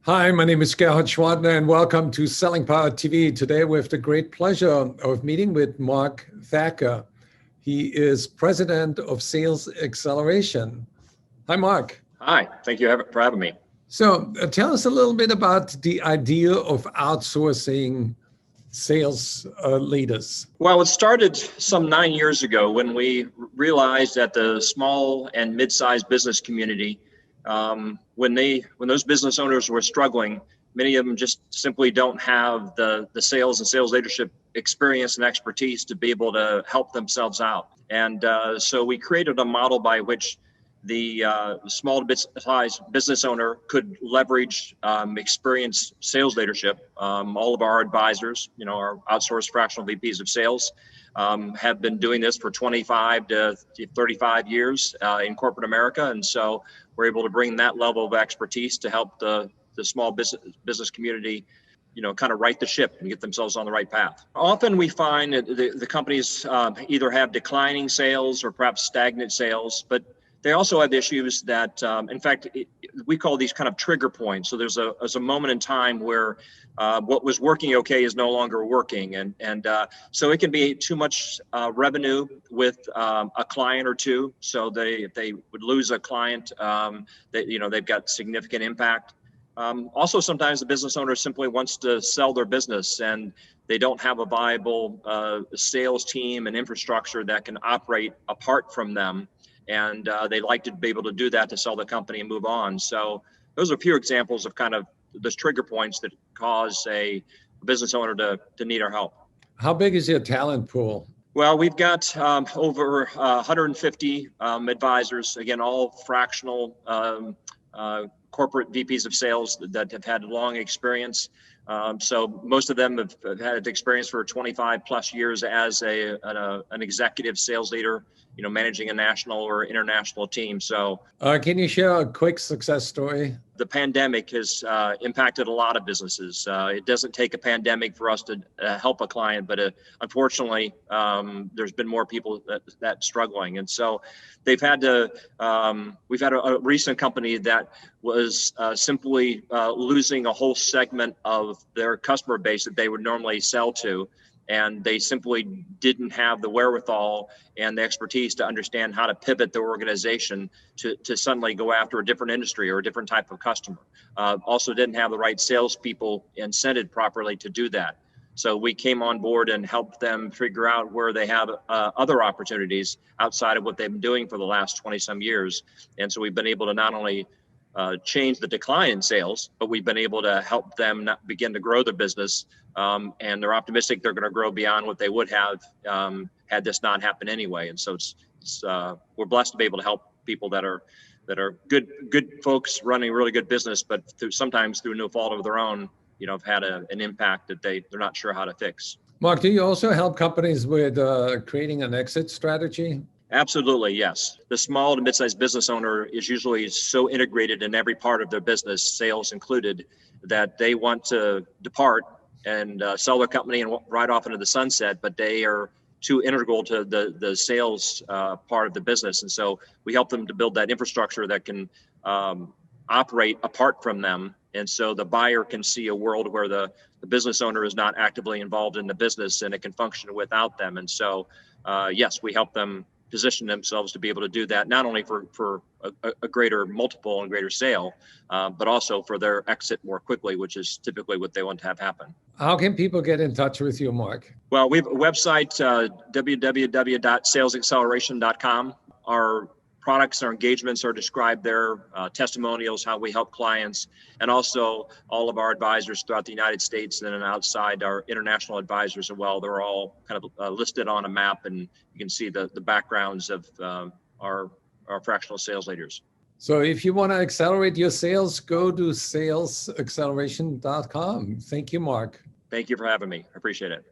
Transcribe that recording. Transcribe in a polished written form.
Hi, my name is Gerhard Schwartner and welcome to Selling Power TV. Today we have the great pleasure of meeting with Mark Thacker. He is President of Sales Acceleration. Hi, Mark. Hi, thank you for having me. So tell us a little bit about the idea of outsourcing sales leaders. Well, it started some 9 years ago when we realized that the small and mid-sized business community, when those business owners were struggling, many of them just simply don't have the sales and sales leadership experience and expertise to be able to help themselves out. And so we created a model by which the small to mid-sized business owner could leverage experienced sales leadership. All of our advisors, our outsourced fractional VPs of sales, have been doing this for 25 to 35 years in corporate America. And so we're able to bring that level of expertise to help the small business community kind of right the ship and get themselves on the right path. Often we find that the companies either have declining sales or perhaps stagnant sales, but they also have issues that, in fact, we call these kind of trigger points. So there's a moment in time where what was working okay is no longer working. And so it can be too much revenue with a client or two. So if they would lose a client, they've got significant impact. Also, sometimes the business owner simply wants to sell their business and they don't have a viable sales team and infrastructure that can operate apart from them. And they like to be able to do that to sell the company and move on. So those are a few examples of kind of those trigger points that cause a business owner to need our help. How big is your talent pool? Well, we've got over 150 advisors, again, all fractional corporate VPs of sales that have had long experience. So most of them have had experience for 25 plus years as an executive sales leader, managing a national or international team. So can you share a quick success story? The pandemic has impacted a lot of businesses. It doesn't take a pandemic for us to help a client, but unfortunately, there's been more people that struggling. And so they've had to, we've had a recent company that was simply losing a whole segment of their customer base that they would normally sell to. And they simply didn't have the wherewithal and the expertise to understand how to pivot their organization to suddenly go after a different industry or a different type of customer. Also didn't have the right salespeople incented properly to do that. So we came on board and helped them figure out where they have other opportunities outside of what they've been doing for the last 20 some years. And so we've been able to not only change the decline in sales, but we've been able to help them begin to grow their business. And they're optimistic they're going to grow beyond what they would have had this not happened anyway. And so we're blessed to be able to help people that are good folks running a really good business, but sometimes through no fault of their own, have had an impact that they're not sure how to fix. Mark, do you also help companies with creating an exit strategy? Absolutely, yes. The small to mid-sized business owner is usually so integrated in every part of their business, sales included, that they want to depart and sell their company and ride off into the sunset, but they are too integral to the sales part of the business. And so we help them to build that infrastructure that can operate apart from them. And so the buyer can see a world where the business owner is not actively involved in the business and it can function without them. And so, yes, we help them position themselves to be able to do that, not only for a greater multiple and greater sale, but also for their exit more quickly, which is typically what they want to have happen. How can people get in touch with you, Mark? Well, we have a website, www.salesacceleration.com. Our products, our engagements are described there, testimonials, how we help clients, and also all of our advisors throughout the United States and then outside, our international advisors as well. They're all kind of listed on a map, and you can see the backgrounds of our fractional sales leaders. So if you want to accelerate your sales, go to salesacceleration.com. Thank you, Mark. Thank you for having me. I appreciate it.